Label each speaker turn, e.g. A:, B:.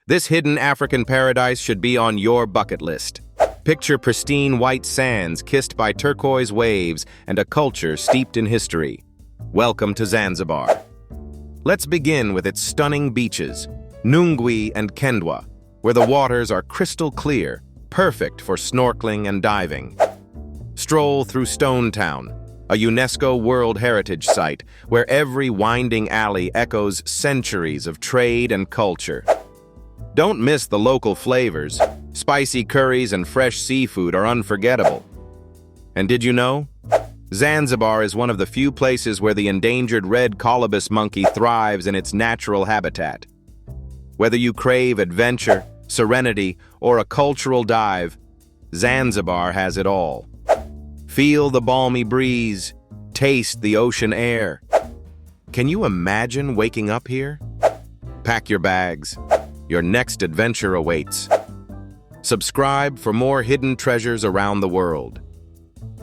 A: This hidden African paradise should be on your bucket list. Picture pristine white sands kissed by turquoise waves and a culture steeped in history. Welcome to Zanzibar. Let's begin with its stunning beaches, Nungwi and Kendwa, where the waters are crystal clear, perfect for snorkeling and diving. Stroll through Stone Town, a UNESCO World Heritage Site where every winding alley echoes centuries of trade and culture. Don't miss the local flavors. Spicy curries and fresh seafood are unforgettable. And did you know? Zanzibar is one of the few places where the endangered red colobus monkey thrives in its natural habitat. Whether you crave adventure, serenity, or a cultural dive, Zanzibar has it all. Feel the balmy breeze, taste the ocean air. Can you imagine waking up here? Pack your bags. Your next adventure awaits. Subscribe for more hidden treasures around the world.